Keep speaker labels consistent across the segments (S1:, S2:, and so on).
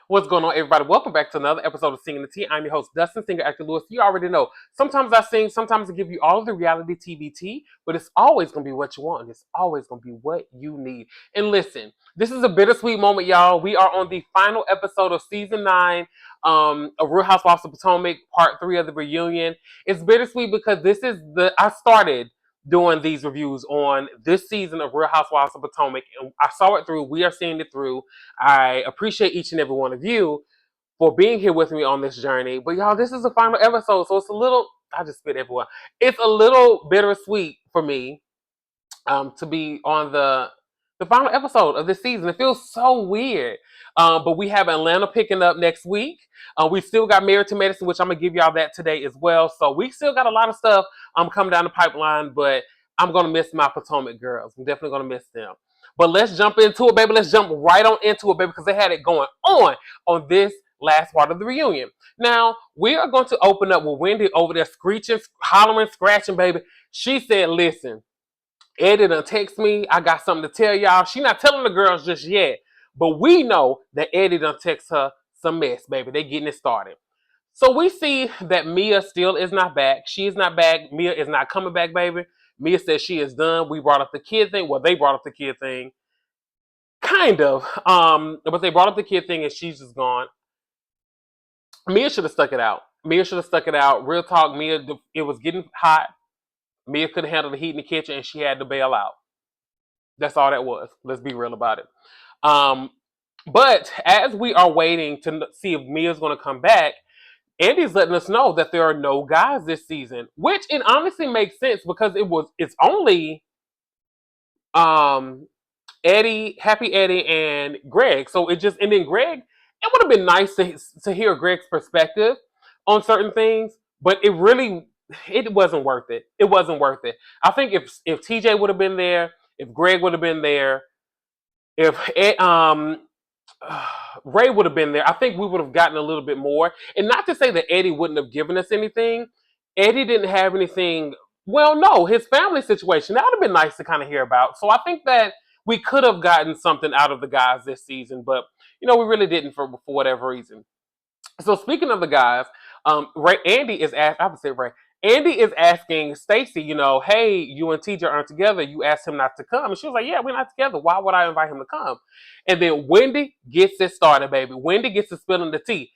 S1: What's going on, everybody? Welcome back to another episode of Singing the Tea. I'm your host, Dustin, singer, actor Lewis. You already know. Sometimes I sing, sometimes I give you all of the reality TV tea, but it's always going to be what you want. It's always going to be what you need. And listen, this is a bittersweet moment, y'all. We are on the final episode of season 9 of Real Housewives of Potomac, part 3 of the reunion. It's bittersweet because I started doing these reviews on this season of Real Housewives of Potomac, and I saw it through. We are seeing it through. I appreciate each and every one of you for being here with me on this journey. But y'all, this is the final episode, so it's a little, I just spit everywhere. It's a little bittersweet for me to be on the final episode of this season. It feels so weird. But we have Atlanta picking up next week. We still got Married to Medicine, which I'm gonna give y'all that today as well. So we still got a lot of stuff coming down the pipeline, but I'm gonna miss my Potomac girls. I'm definitely gonna miss them. But let's jump into it, baby. Let's jump right on into it, baby, because they had it going on this last part of the reunion. Now, we are going to open up with Wendy over there screeching, hollering, scratching, baby. She said, listen, Eddie done text me. I got something to tell y'all. She not telling the girls just yet. But we know that Eddie done text her some mess, baby. They getting it started. So we see that Mia still is not back. She is not back. Mia is not coming back, baby. Mia says she is done. We brought up the kid thing. Well, they brought up the kid thing. Kind of. But they brought up the kid thing and she's just gone. Mia should have stuck it out. Mia should have stuck it out. Real talk, Mia, it was getting hot. Mia couldn't handle the heat in the kitchen and she had to bail out. That's all that was. Let's be real about it. Um, but as we are waiting to see if Mia's going to come back, Andy's letting us know that there are no guys this season, which it honestly makes sense because it's only um, Eddie, Happy Eddie, and Greg. So and then Greg, it would have been nice to hear Greg's perspective on certain things, but it wasn't worth it. It wasn't worth it. I think if TJ would have been there, if Greg would have been there, if Ray would have been there, I think we would have gotten a little bit more. And not to say that Eddie wouldn't have given us anything. Eddie didn't have anything. Well, no, his family situation, that would have been nice to kind of hear about. So I think that we could have gotten something out of the guys this season, but we really didn't for whatever reason. So speaking of the guys, I would say Ray. Andy is asking Stacy, hey, you and TJ aren't together. You asked him not to come. And she was like, yeah, we're not together. Why would I invite him to come? And then Wendy gets it started, baby. Wendy gets to spilling the tea.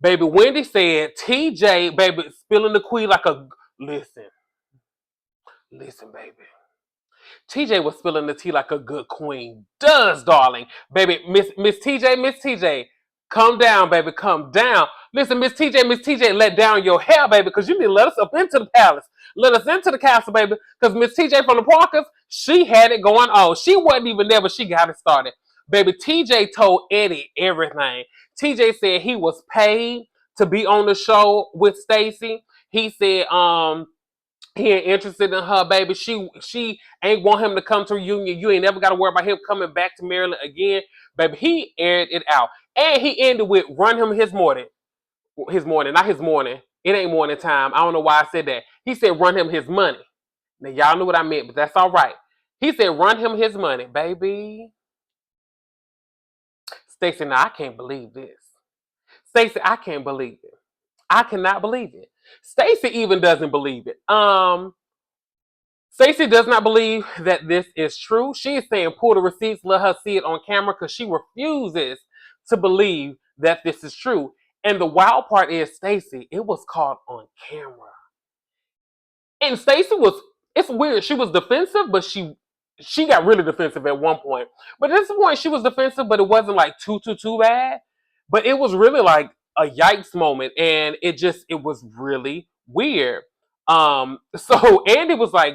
S1: Baby, Wendy said, TJ, baby, spilling the queen like a, listen, baby. TJ was spilling the tea like a good queen does, darling. Baby, Miss TJ, come down, baby, come down. Listen, Miss TJ, let down your hair, baby, because you need to let us up into the palace. Let us into the castle, baby, because Miss TJ from the Parkers, she had it going on. She wasn't even there, but she got it started. Baby, TJ told Eddie everything. TJ said he was paid to be on the show with Stacy. He said, he ain't interested in her, baby. She ain't want him to come to a reunion. You ain't never got to worry about him coming back to Maryland again. Baby, he aired it out. And he ended with run him his morning. Not his morning. It ain't morning time. I don't know why I said that. He said run him his money. Now, y'all knew what I meant, but that's all right. He said run him his money, baby. Stacey, now I can't believe this. Stacey, I can't believe it. I cannot believe it. Stacey even doesn't believe it. Stacey does not believe that this is true. She is saying pull the receipts, let her see it on camera because she refuses to believe that this is true. And the wild part is, Stacey, it was caught on camera. And it's weird. She was defensive, but she got really defensive at one point. But at this point, she was defensive, but it wasn't like too bad. But it was really like a yikes moment. And it was really weird. So Andy was like,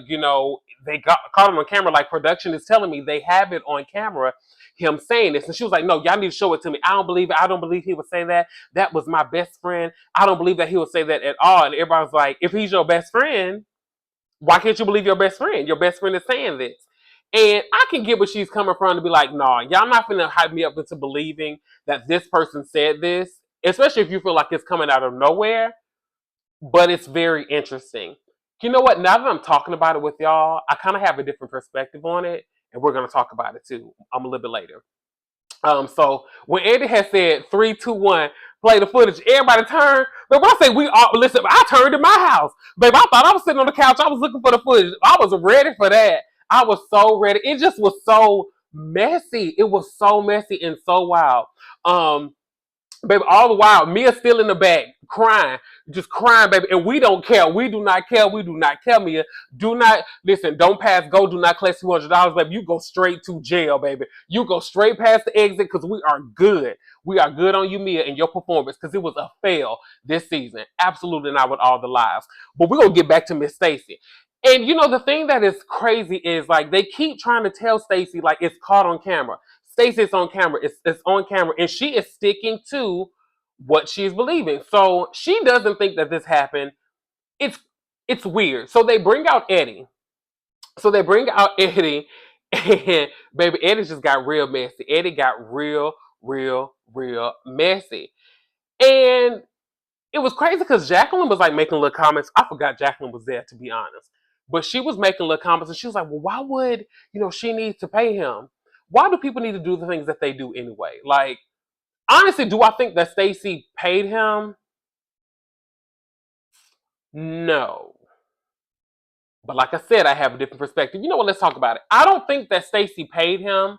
S1: they caught him on camera. Like production is telling me they have it on camera, him saying this. And she was like, no, y'all need to show it to me. I don't believe it. I don't believe he would say that. That was my best friend. I don't believe that he would say that at all. And everybody's like, if he's your best friend, why can't you believe your best friend? Your best friend is saying this. And I can get where she's coming from to be like, nah, y'all not finna hype me up into believing that this person said this, especially if you feel like it's coming out of nowhere. But it's very interesting. You know what? Now that I'm talking about it with y'all, I kind of have a different perspective on it, and we're going to talk about it too a little bit later. So when Eddie had said 3, 2, 1, play the footage, everybody turned. But when I say we all listen, I turned in my house. Baby, I thought I was sitting on the couch. I was looking for the footage. I was ready for that. I was so ready. It just was so messy. It was so messy and so wild. Um, Baby, all the while, Mia's still in the back, crying, just crying, baby. And we don't care. We do not care. We do not care, Mia. Do not, listen, don't pass go. Do not collect $200, baby. You go straight to jail, baby. You go straight past the exit because we are good. We are good on you, Mia, and your performance because it was a fail this season. Absolutely not with all the lies. But we're going to get back to Miss Stacy. And you know, the thing that is crazy is like they keep trying to tell Stacy like it's caught on camera. Stacey, it's on camera. It's on camera, and she is sticking to what she's believing. So she doesn't think that this happened. It's it's weird. So they bring out Eddie. So they bring out Eddie, and baby, Eddie just got real messy. Eddie got real messy, and it was crazy because Jacqueline was like making little comments. I forgot Jacqueline was there, to be honest. But she was making little comments and she was like, well, why would, she needs to pay him? Why do people need to do the things that they do anyway? Like, honestly, do I think that Stacey paid him? No. But like I said, I have a different perspective. You know what? Let's talk about it. I don't think that Stacey paid him.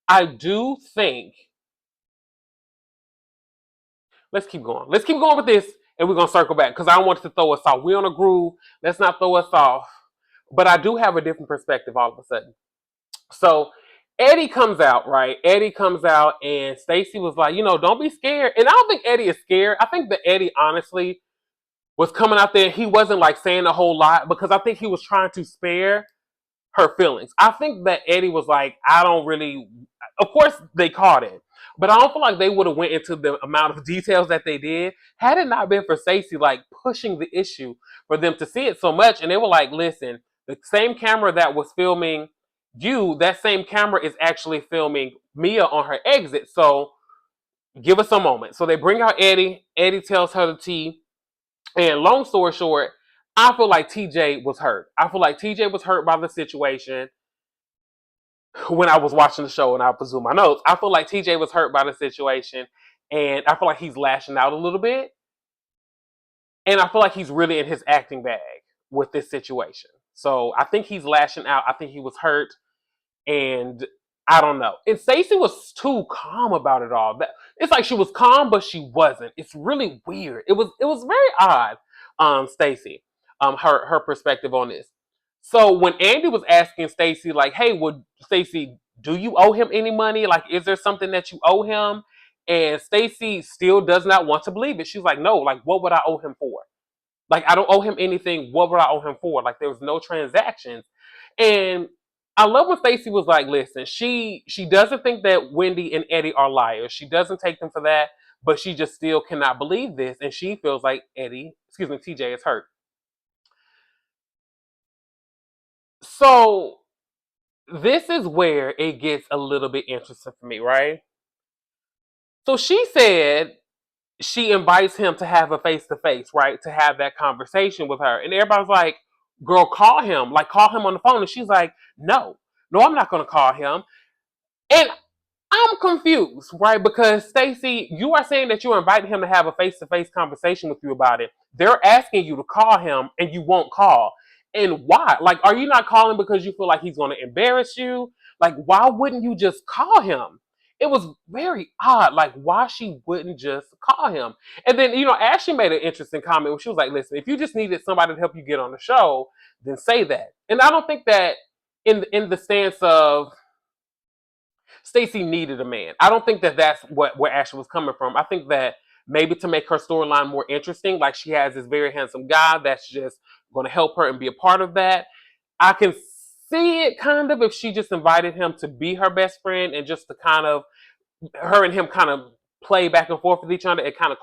S1: I do think, let's keep going. Let's keep going with this and we're going to circle back because I don't want to throw us off. We're on a groove. Let's not throw us off. But I do have a different perspective all of a sudden. So Eddie comes out, right? Eddie comes out and Stacey was like, don't be scared. And I don't think Eddie is scared. I think that Eddie honestly was coming out there. He wasn't like saying a whole lot because I think he was trying to spare her feelings. I think that Eddie was like, I don't really, of course they caught it, but I don't feel like they would have went into the amount of details that they did had it not been for Stacey like pushing the issue for them to see it so much. And they were like, listen, the same camera that was filming you, that same camera is actually filming Mia on her exit. So give us a moment. So they bring out Eddie. Eddie tells her the tea. And long story short, I feel like TJ was hurt. I feel like TJ was hurt by the situation when I was watching the show and I presume my notes. I feel like TJ was hurt by the situation and I feel like he's lashing out a little bit. And I feel like he's really in his acting bag with this situation. So I think he's lashing out. I think he was hurt. And I don't know. And Stacey was too calm about it all. It's like she was calm, but she wasn't. It's really weird. It was very odd. Stacey, her perspective on this. So when Andy was asking Stacey, like, "Hey, would Stacey, do you owe him any money? Like, is there something that you owe him?" And Stacey still does not want to believe it. She's like, "No, like, what would I owe him for? Like, I don't owe him anything. What would I owe him for? Like, there was no transactions." And I love when Stacey was like, listen, she doesn't think that Wendy and Eddie are liars. She doesn't take them for that, but she just still cannot believe this. And she feels like TJ is hurt. So this is where it gets a little bit interesting for me, right? So she said she invites him to have a face to face, right? To have that conversation with her. And everybody's like, girl, call him. Like, call him on the phone. And she's like, no, I'm not going to call him. And I'm confused, right? Because Stacey, you are saying that you're inviting him to have a face-to-face conversation with you about it. They're asking you to call him and you won't call. And why? Like, are you not calling because you feel like he's going to embarrass you? Like, why wouldn't you just call him? It was very odd, like why she wouldn't just call him. And then, Ashley made an interesting comment where she was like, listen, if you just needed somebody to help you get on the show, then say that. And I don't think that in the stance of Stacey needed a man. I don't think that that's where Ashley was coming from. I think that maybe to make her storyline more interesting, like she has this very handsome guy that's just going to help her and be a part of that. I can see it kind of if she just invited him to be her best friend and just to kind of her and him kind of play back and forth with each other and kind of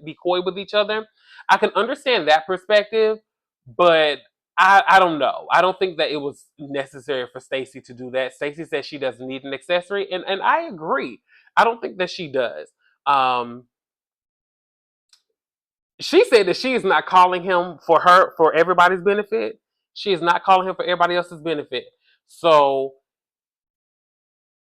S1: be coy with each other. I can understand that perspective, but I don't know. I don't think that it was necessary for Stacey to do that. Stacey says she doesn't need an accessory, and I agree. I don't think that she does. She said that she is not calling him for everybody's benefit. She is not calling him for everybody else's benefit. So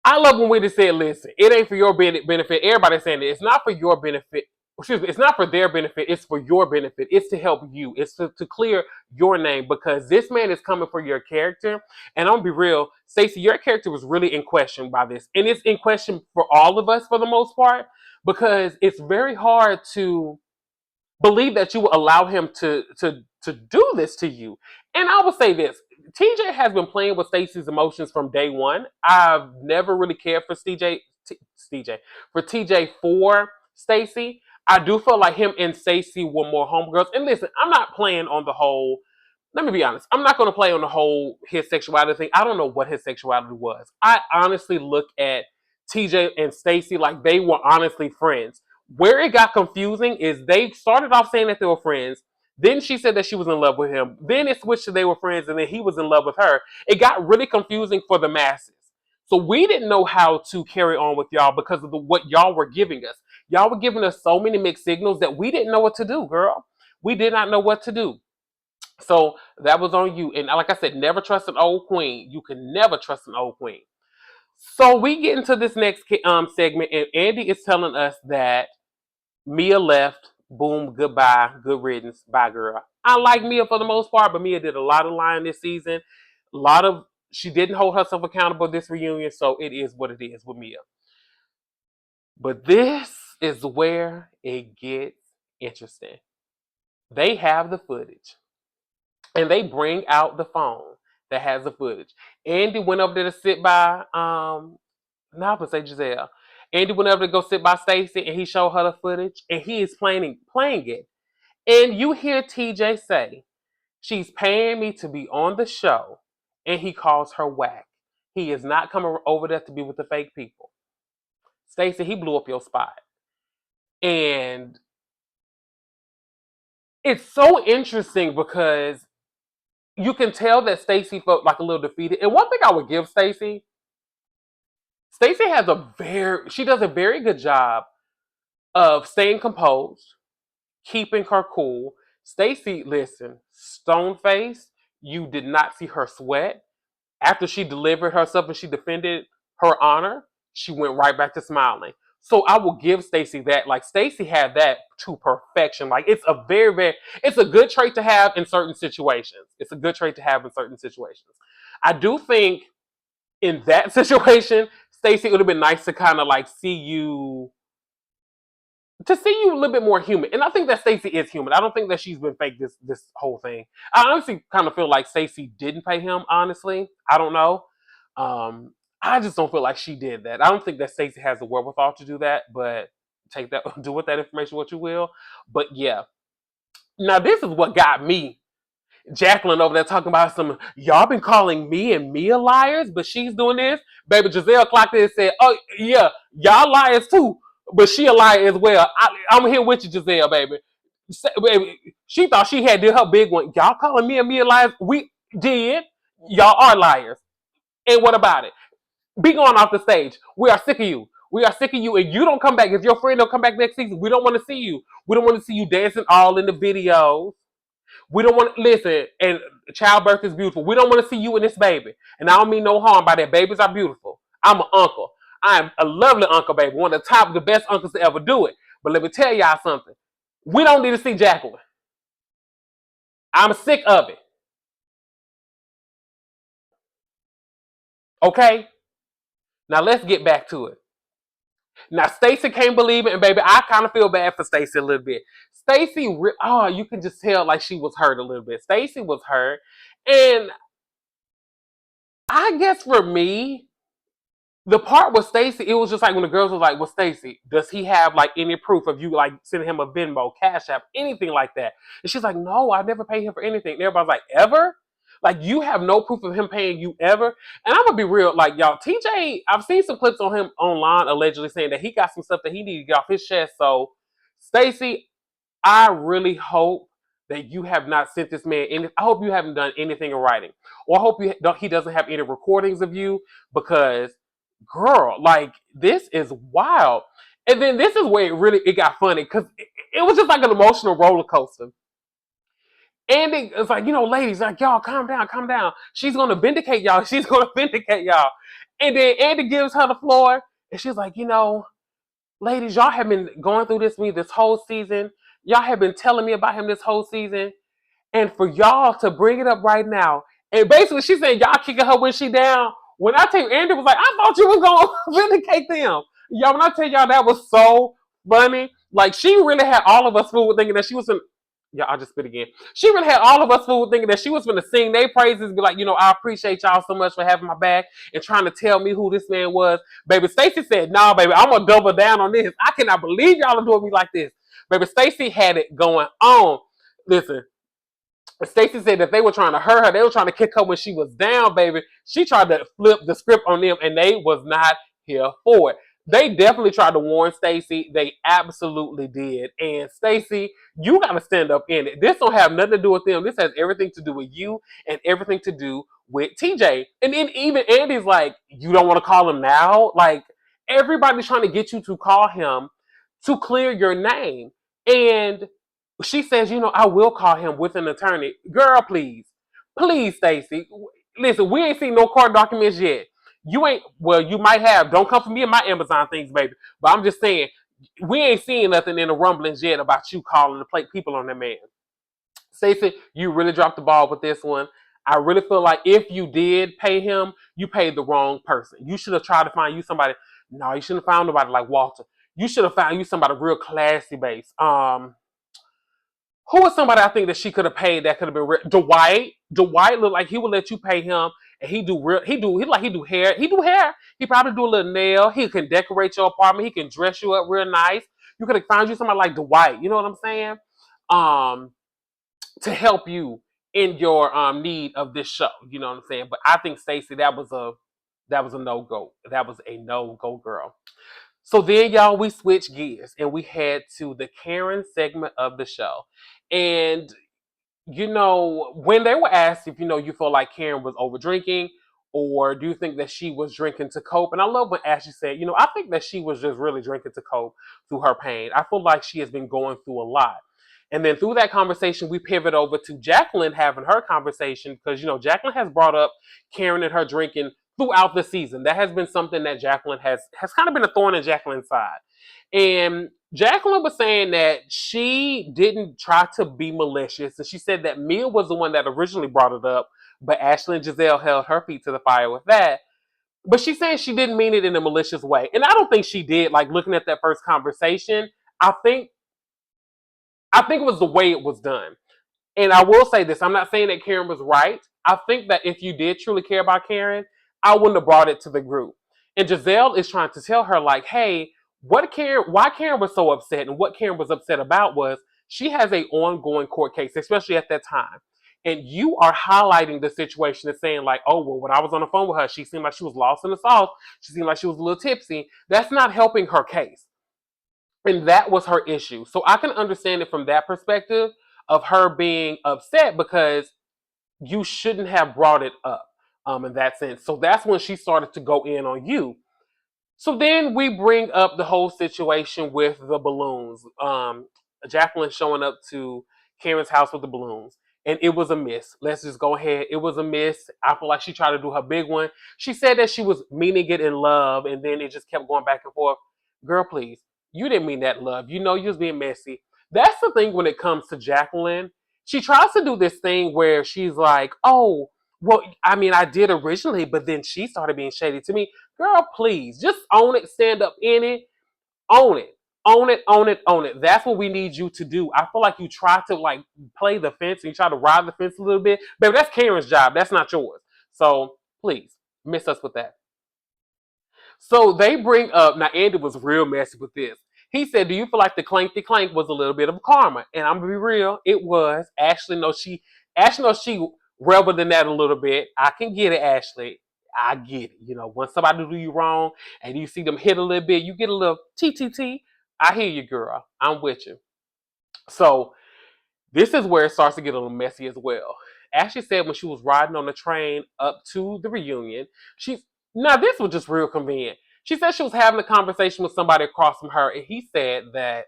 S1: I love when Wendy said, listen, it ain't for your benefit. Everybody's saying it. It's not for your benefit. Excuse me, it's not for their benefit. It's for your benefit. It's to help you. It's to clear your name because this man is coming for your character. And I'm gonna be real, Stacey, your character was really in question by this. And it's in question for all of us for the most part because it's very hard to believe that you will allow him to do this to you. And I will say this. TJ has been playing with Stacey's emotions from day one. I've never really cared for for TJ for Stacey. I do feel like him and Stacey were more homegirls. And listen, I'm not playing on the whole. Let me be honest. I'm not going to play on the whole his sexuality thing. I don't know what his sexuality was. I honestly look at TJ and Stacey like they were honestly friends. Where it got confusing is they started off saying that they were friends. Then she said that she was in love with him. Then it switched to they were friends, and then he was in love with her. It got really confusing for the masses. So we didn't know how to carry on with y'all because of what y'all were giving us. Y'all were giving us so many mixed signals that we didn't know what to do, girl. We did not know what to do. So that was on you. And like I said, never trust an old queen. You can never trust an old queen. So we get into this next segment, and Andy is telling us that Mia left. Boom, goodbye, good riddance, bye, girl. I like Mia for the most part, but Mia did a lot of lying this season. A lot of she didn't hold herself accountable this reunion, so it is what it is with Mia. But this is where it gets interesting. They have the footage, and they bring out the phone that has the footage. Andy went up there to sit by now I'm gonna say Gizelle. Andy went over to go sit by Stacey and he showed her the footage and he is playing it. And you hear TJ say, she's paying me to be on the show, and he calls her whack. He is not coming over there to be with the fake people. Stacey, he blew up your spot. And it's so interesting because you can tell that Stacey felt like a little defeated. And one thing I would give Stacey she does a very good job of staying composed, keeping her cool. Stacey, listen, stone faced. You did not see her sweat. After she delivered herself and she defended her honor, she went right back to smiling. So I will give Stacey that. Like Stacey had that to perfection. Like it's a it's a good trait to have in certain situations. It's a good trait to have in certain situations. I do think in that situation, Stacey, it would have been nice to kind of like see you a little bit more human. And I think that Stacey is human. I don't think that she's been fake this whole thing. I honestly kind of feel like Stacey didn't pay him, honestly. I don't know. I just don't feel like she did that. I don't think that Stacey has the wherewithal to do that, but do with that information what you will. But yeah. Now this is what got me. Jacqueline over there talking about y'all been calling me and Mia liars, but she's doing this. Baby Gizelle clocked in and said, oh yeah, y'all liars too, but she a liar as well. I'm here with you, Gizelle, baby. Baby, she thought she had did her big one. Y'all calling me and Mia liars? We did. Y'all are liars. And what about it? Be going off the stage. We are sick of you. We are sick of you, and you don't come back. If your friend don't come back next season, we don't want to see you. We don't want to see you dancing all in the videos. We don't want to listen. And childbirth is beautiful. We don't want to see you and this baby. And I don't mean no harm by that. Babies are beautiful. I'm an uncle. I'm a lovely uncle, baby. One of the best uncles to ever do it. But let me tell y'all something. We don't need to see Jacqueline. I'm sick of it. Okay? Now let's get back to it. Now Stacey can't believe it, and baby, I kind of feel bad for Stacey a little bit. Stacey, you can just tell like she was hurt a little bit. Stacey was hurt, and I guess for me, the part with Stacey, it was just like when the girls was like, well, Stacey, does he have like any proof of you like sending him a Venmo, Cash App, anything like that? And she's like, no, I never paid him for anything. And everybody's like, ever? Like you have no proof of him paying you ever? And I'm gonna be real, like y'all, TJ, I've seen some clips on him online allegedly saying that he got some stuff that he needed to get off his chest. So, Stacey, I really hope that you have not sent this man any. I hope you haven't done anything in writing, or I hope he doesn't have any recordings of you because, girl, like this is wild. And then this is where it got funny because it was just like an emotional roller coaster. And it's like, ladies, like y'all, calm down, calm down. She's gonna vindicate y'all. She's gonna vindicate y'all. And then Andy gives her the floor, and she's like, ladies, y'all have been going through this with me this whole season. Y'all have been telling me about him this whole season. And for y'all to bring it up right now, and basically she said y'all kicking her when she down. When I tell you, Andy was like, I thought you was gonna vindicate them. Y'all, when I tell y'all that was so funny, like she really had all of us fool thinking that she was in. Yeah, I just spit again. She really had all of us fool thinking that she was going to sing their praises, be like, I appreciate y'all so much for having my back and trying to tell me who this man was. Baby, Stacey said, nah, baby, I'm going to double down on this. I cannot believe y'all are doing me like this. Baby, Stacey had it going on. Listen, Stacey said that they were trying to hurt her. They were trying to kick her when she was down, baby. She tried to flip the script on them, and they was not here for it. They definitely tried to warn Stacey. They absolutely did. And Stacey, you got to stand up in it. This don't have nothing to do with them. This has everything to do with you and everything to do with TJ. And then even Andy's like, you don't want to call him now? Like, everybody's trying to get you to call him to clear your name. And she says, I will call him with an attorney. Girl, please. Please, Stacey. Listen, we ain't seen no court documents yet. You ain't, well, you might have. Don't come for me and my Amazon things, baby. But I'm just saying, we ain't seeing nothing in the rumblings yet about you calling the plate people on that man. Stacey, you really dropped the ball with this one. I really feel like if you did pay him, you paid the wrong person. You should have tried to find you somebody. No, you shouldn't have found nobody like Walter. You should have found you somebody real classy based. Who was somebody I think that she could have paid that could have been real? Dwight. Dwight looked like he would let you pay him, and he do hair. He do hair. He probably do a little nail. He can decorate your apartment. He can dress you up real nice. You could have found you somebody like Dwight. You know what I'm saying? Um, to help you in your need of this show. You know what I'm saying? But I think Stacey, that was a no go. That was a no go, girl. So then, y'all, we switched gears and we head to the Karen segment of the show. And, when they were asked if, you feel like Karen was over drinking or do you think that she was drinking to cope? And I love when Ashley said, I think that she was just really drinking to cope through her pain. I feel like she has been going through a lot. And then through that conversation, we pivot over to Jacqueline having her conversation because, Jacqueline has brought up Karen and her drinking throughout the season. That has been something that Jacqueline has kind of been a thorn in Jacqueline's side. And Jacqueline was saying that she didn't try to be malicious. And she said that Mia was the one that originally brought it up, but Ashley and Gizelle held her feet to the fire with that. But she's saying she didn't mean it in a malicious way. And I don't think she did. Like looking at that first conversation, I think it was the way it was done. And I will say this, I'm not saying that Karen was right. I think that if you did truly care about Karen, I wouldn't have brought it to the group. And Gizelle is trying to tell her, like, hey, why Karen was so upset and what Karen was upset about was she has an ongoing court case, especially at that time. And you are highlighting the situation and saying, like, oh, well, when I was on the phone with her, she seemed like she was lost in the sauce. She seemed like she was a little tipsy. That's not helping her case. And that was her issue. So I can understand it from that perspective of her being upset because you shouldn't have brought it up in that sense. So that's when she started to go in on you. So then we bring up the whole situation with the balloons. Jacqueline showing up to Karen's house with the balloons. And it was a miss. Let's just go ahead. It was a miss. I feel like she tried to do her big one. She said that she was meaning it in love, and then it just kept going back and forth. Girl, please. You didn't mean that love. You know you was being messy. That's the thing when it comes to Jacqueline. She tries to do this thing where she's like, oh, well, I mean, I did originally, but then she started being shady to me. Girl, please, just own it, stand up in it, own it. Own it, own it, own it. That's what we need you to do. I feel like you try to like play the fence and you try to ride the fence a little bit. Baby, that's Karen's job. That's not yours. So please, miss us with that. So they bring up, now Andy was real messy with this. He said, do you feel like the clanky clank was a little bit of karma? And I'm gonna be real, it was. Ashley knows she rebelled in that a little bit. I can get it, Ashley. I get it. When somebody do you wrong and you see them hit a little bit, you get a little TTT. I hear you, girl. I'm with you. So this is where it starts to get a little messy as well. Ashley said when she was riding on the train up to the reunion, now this was just real convenient. She said she was having a conversation with somebody across from her, and he said that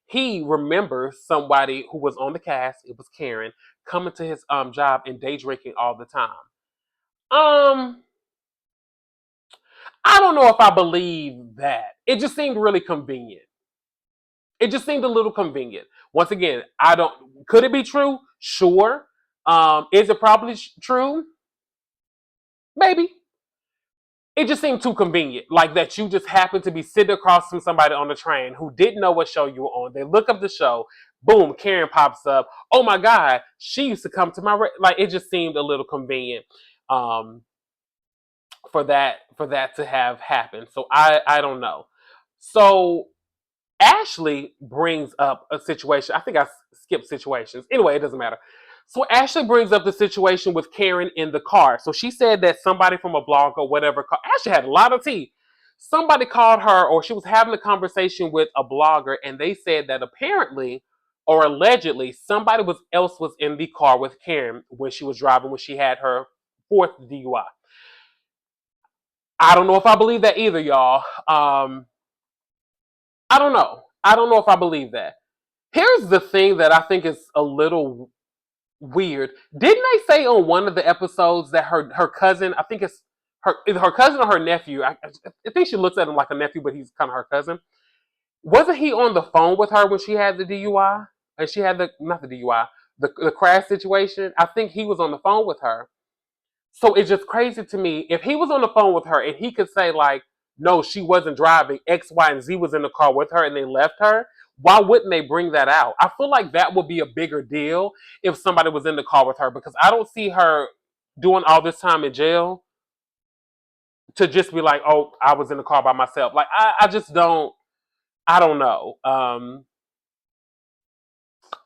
S1: he remembers somebody who was on the cast, it was Karen, coming to his job and day drinking all the time. Um, I don't know if I believe that. It just seemed really convenient. It just seemed a little convenient. Once again, I don't. Could it be true? Sure. Is it probably true? Maybe. It just seemed too convenient. Like that you just happened to be sitting across from somebody on the train who didn't know what show you were on. They look up the show. Boom, Karen pops up. Oh my God, she used to come to my like. It just seemed a little convenient um, for that to have happened. So I don't know. So Ashley brings up a situation. I think I skipped situations. Anyway, it doesn't matter. So Ashley brings up the situation with Karen in the car. So she said that somebody from a blog or whatever. Ashley had a lot of tea. Somebody called her, or she was having a conversation with a blogger, and they said that apparently, or allegedly, somebody else was in the car with Karen when she was driving when she had her fourth DUI. I don't know if I believe that either, y'all. I don't know. I don't know if I believe that. Here's the thing that I think is a little weird. Didn't they say on one of the episodes that her cousin, I think it's either her cousin or her nephew, I think she looks at him like a nephew, but he's kind of her cousin. Wasn't he on the phone with her when she had the DUI? And she had not the DUI, the crash situation? I think he was on the phone with her. So it's just crazy to me. If he was on the phone with her and he could say, like, no, she wasn't driving, X, Y, and Z was in the car with her and they left her, why wouldn't they bring that out? I feel like that would be a bigger deal if somebody was in the car with her, because I don't see her doing all this time in jail to just be like, oh, I was in the car by myself. Like, I just don't, I don't know.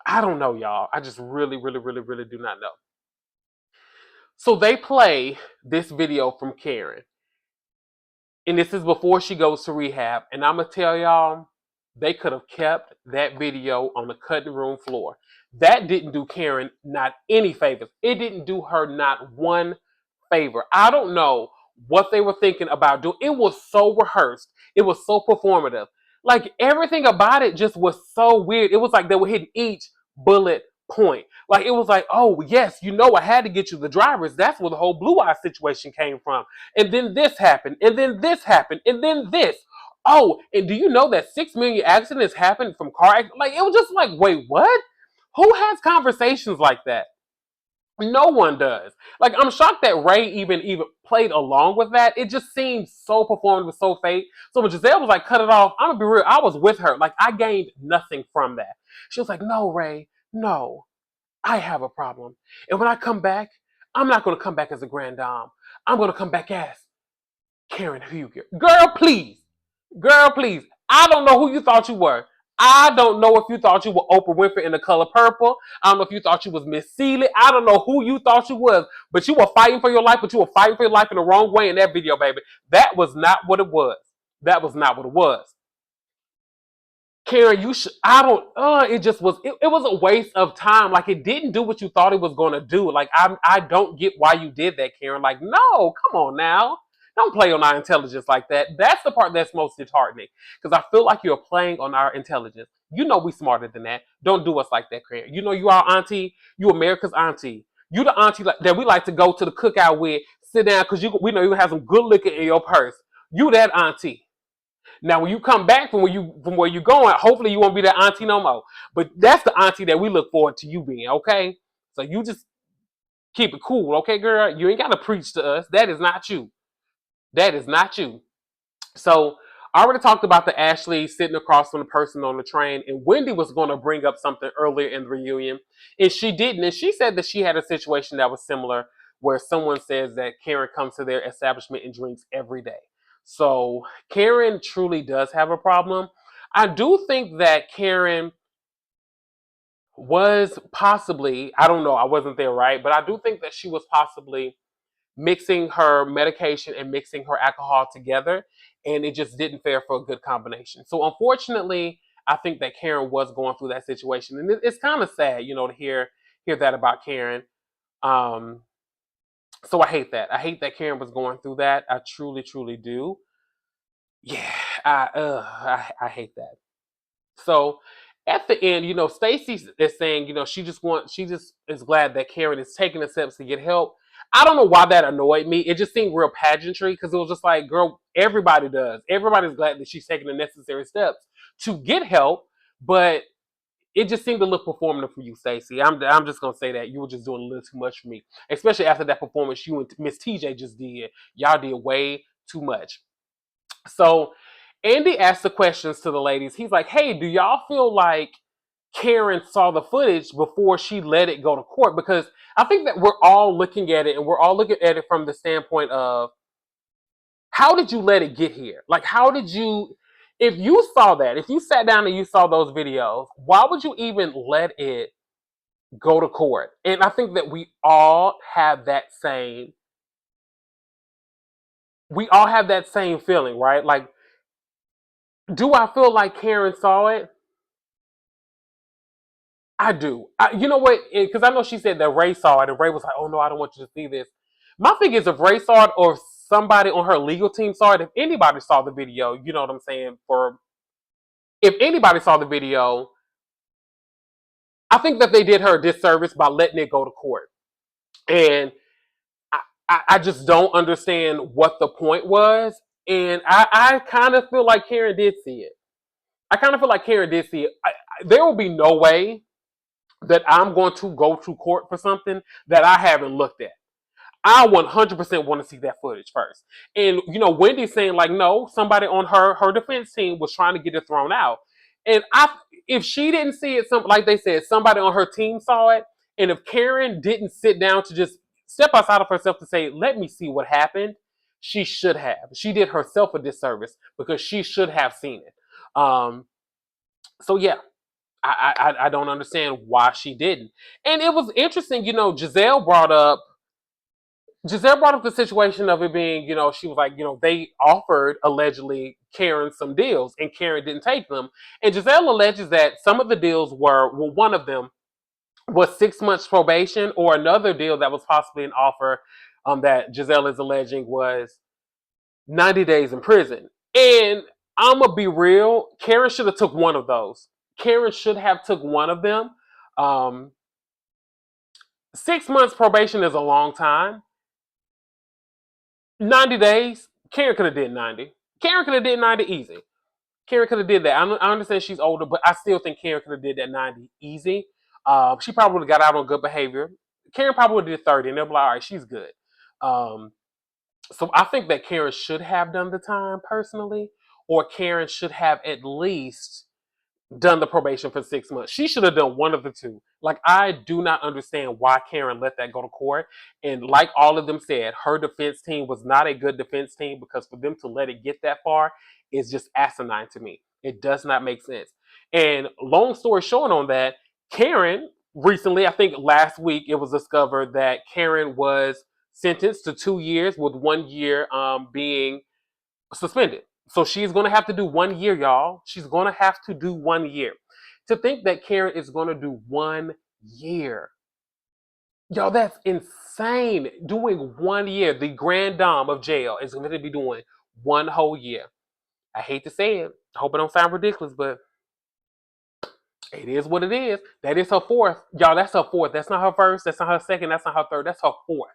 S1: I don't know, y'all. I just really, really, really, really do not know. So they play this video from Karen. And this is before she goes to rehab. And I'm going to tell y'all, they could have kept that video on the cutting room floor. That didn't do Karen not any favors. It didn't do her not one favor. I don't know what they were thinking about doing. It was so rehearsed. It was so performative. Like everything about it just was so weird. It was like they were hitting each bullet point. Like it was like, oh yes, I had to get you the drivers. That's where the whole blue eye situation came from. And then this happened, and then this happened, and then this. Oh, and do you know that 6 million accidents happened from car accidents? Like it was just like, wait, what? Who has conversations like that? No one does. Like I'm shocked that Ray even played along with that. It just seemed so performative, so fake. So when Giselle was like, "Cut it off," I'm gonna be real. I was with her. Like I gained nothing from that. She was like, "No, Ray, no, I have a problem. And when I come back, I'm not gonna come back as a grand dame. I'm gonna come back as KarenHuger." Girl, please. Girl, please. I don't know who you thought you were. I don't know if you thought you were Oprah Winfrey in the color purple. I don't know if you thought you was Miss Seeley. I don't know who you thought you was, but you were fighting for your life, but you were fighting for your life in the wrong way in that video, baby. That was not what it was. That was not what it was. Karen, you should. I don't. It just was. It was a waste of time. Like it didn't do what you thought it was going to do. Like I don't get why you did that, Karen. Like no, come on now. Don't play on our intelligence like that. That's the part that's most disheartening because I feel like you're playing on our intelligence. You know we smarter than that. Don't do us like that, Karen. You know you our auntie. You America's auntie. You the auntie that we like to go to the cookout with. Sit down because we know you have some good liquor in your purse. You that auntie. Now, when you come back from where you going, hopefully you won't be that auntie no more. But that's the auntie that we look forward to you being, okay? So you just keep it cool, okay, girl? You ain't gotta preach to us. That is not you. That is not you. So I already talked about the Ashley sitting across from the person on the train, and Wendy was going to bring up something earlier in the reunion, and she didn't. And she said that she had a situation that was similar, where someone says that Karen comes to their establishment and drinks every day. So Karen truly does have a problem. I do think that Karen was possibly, I don't know, I wasn't there, right? But I do think that she was possibly mixing her medication and mixing her alcohol together, and it just didn't fare for a good combination. So unfortunately, I think that Karen was going through that situation, and it's kind of sad, to hear that about Karen. Um, so I hate that. I hate that Karen was going through that. I truly, truly do. Yeah, I hate that. So at the end, Stacy is saying, she just is glad that Karen is taking the steps to get help. I don't know why that annoyed me. It just seemed real pageantry because it was just like, girl, everybody does. Everybody's glad that she's taking the necessary steps to get help, but it just seemed a little performative for you, Stacey. I'm just gonna say that you were just doing a little too much for me, especially after that performance you and Miss TJ just did. Y'all did way too much. So Andy asked the questions to the ladies. He's like, "Hey, do y'all feel like Karen saw the footage before she let it go to court?" Because I think that we're all looking at it, and we're all looking at it from the standpoint of, how did you let it get here? Like, how did you, if you saw that, if you sat down and you saw those videos, why would you even let it go to court? And I think that we all have that same feeling, right? Like, do I feel like Karen saw it? I do. You know what? Because I know she said that Ray saw it, and Ray was like, "Oh no, I don't want you to see this." My thing is, if Ray saw it or somebody on her legal team saw it, if anybody saw the video, you know what I'm saying? For if anybody saw the video, I think that they did her a disservice by letting it go to court. And I just don't understand what the point was. And I kind of feel like Karen did see it. I kind of feel like Karen did see it. There will be no way that I'm going to go to court for something that I haven't looked at. I 100% want to see that footage first. And Wendy's saying like, no, somebody on her defense team was trying to get it thrown out. And if she didn't see it, like they said, somebody on her team saw it. And if Karen didn't sit down to just step outside of herself to say, let me see what happened, she should have. She did herself a disservice because she should have seen it. So yeah, I don't understand why she didn't. And it was interesting, Giselle brought up the situation of it being, she was like, they offered allegedly Karen some deals and Karen didn't take them. And Giselle alleges that some of the deals well, one of them was 6 months probation, or another deal that was possibly an offer that Giselle is alleging was 90 days in prison. And I'm going to be real, Karen should have took one of those. Karen should have took one of them. Um, 6 months probation is a long time. 90 days, Karen could have did 90. Karen could have did 90 easy. Karen could have did that. I understand she's older, but I still think Karen could have did that 90 easy. She probably would have got out on good behavior. Karen probably would have did 30, and they'll be like, all right, she's good. So I think that Karen should have done the time personally, or Karen should have at least done the probation for 6 months. She should have done one of the two. Like, I do not understand why Karen let that go to court. And like all of them said, her defense team was not a good defense team, because for them to let it get that far is just asinine to me. It does not make sense. And long story short on that, Karen recently, I think last week, it was discovered that Karen was sentenced to 2 years with 1 year being suspended. So she's going to have to do 1 year, y'all. She's going to have to do 1 year. To think that Karen is going to do 1 year. Y'all, that's insane. Doing 1 year. The grand dame of jail is going to be doing one whole year. I hate to say it. I hope it don't sound ridiculous, but it is what it is. That is her fourth. Y'all, that's her fourth. That's not her first. That's not her second. That's not her third. That's her fourth.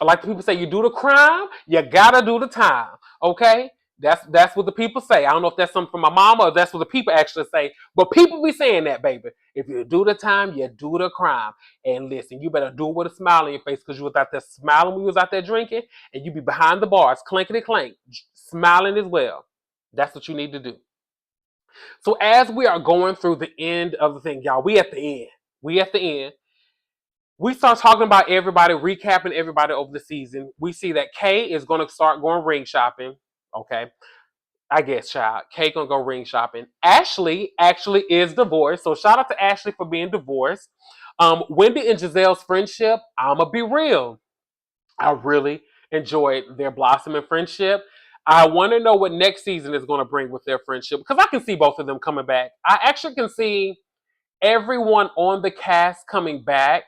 S1: Like the people say, you do the crime, you gotta do the time. Okay? That's what the people say. I don't know if that's something from my mama or that's what the people actually say. But people be saying that, baby. If you do the time, you do the crime. And listen, you better do it with a smile on your face, because you was out there smiling when you was out there drinking, and you be behind the bars, clankety clank, smiling as well. That's what you need to do. So as we are going through the end of the thing, y'all, we at the end. We at the end. We start talking about everybody, recapping everybody over the season. We see that Kay is going to start going ring shopping. Okay. I guess, child. Kay going to go ring shopping. Ashley actually is divorced. So shout out to Ashley for being divorced. Wendy and Giselle's friendship, I'm going to be real. I really enjoyed their blossoming friendship. I want to know what next season is going to bring with their friendship, because I can see both of them coming back. I actually can see everyone on the cast coming back,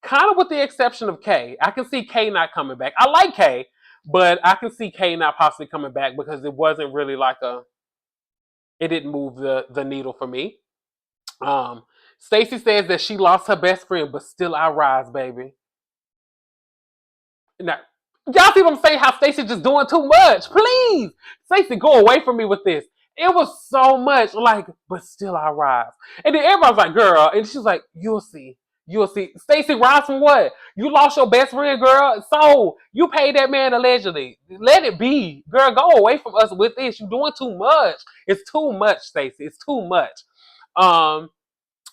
S1: kind of with the exception of Kay. I can see Kay not coming back. I like Kay, but I can see Kay not possibly coming back, because it wasn't really like it didn't move the needle for me. Stacey says that she lost her best friend, but still I rise, baby. Now, y'all see what I'm saying? How Stacey just doing too much. Please, Stacey, go away from me with this. It was so much, like, but still I rise. And then everybody's like, girl, and she's like, you'll see. You'll see. Stacey, rise from what? You lost your best friend, girl. So you paid that man allegedly. Let it be. Girl, go away from us with this. You're doing too much. It's too much, Stacey. It's too much. Um,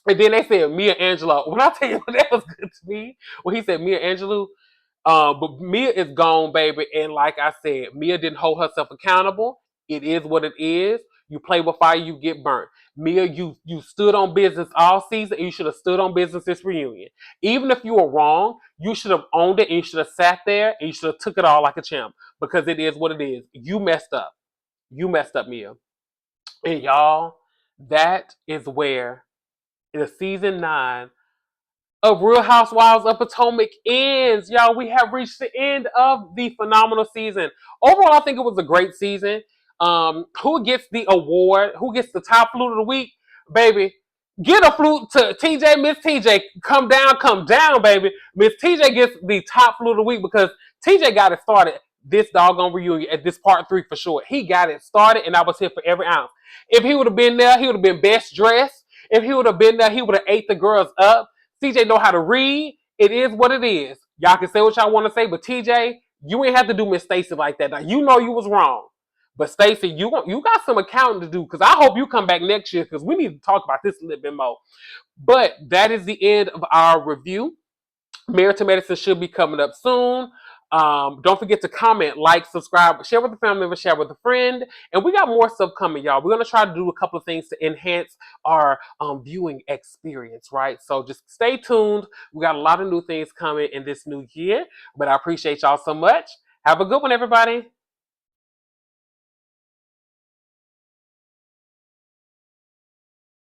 S1: and then they said Mia Angelou. When I tell you that was good to me, when he said Mia Angelou, but Mia is gone, baby. And like I said, Mia didn't hold herself accountable. It is what it is. You play with fire, you get burnt. Mia, you stood on business all season, and you should have stood on business this reunion. Even if you were wrong, you should have owned it, and you should have sat there, and you should have took it all like a champ. Because it is what it is. You messed up. You messed up, Mia. And y'all, that is where the season 9 of Real Housewives of Potomac ends. Y'all, we have reached the end of the phenomenal season. Overall, I think it was a great season. Who gets the award? Who gets the top flute of the week? Baby, get a flute to TJ. Miss TJ, come down, baby. Miss TJ gets the top flute of the week because TJ got it started this doggone reunion at this part 3 for sure. He got it started, and I was here for every ounce. If he would have been there, he would have been best dressed. If he would have been there, he would have ate the girls up. TJ know how to read. It is what it is. Y'all can say what y'all want to say, but TJ, you ain't have to do Miss Stacey like that. Now you know you was wrong, but Stacey, you got some accounting to do because I hope you come back next year because we need to talk about this a little bit more. But that is the end of our review. Married to Medicine should be coming up soon. Don't forget to comment, like, subscribe, share with a family member, share with a friend. And we got more stuff coming, y'all. We're going to try to do a couple of things to enhance our viewing experience, right? So just stay tuned. We got a lot of new things coming in this new year. But I appreciate y'all so much. Have a good one, everybody.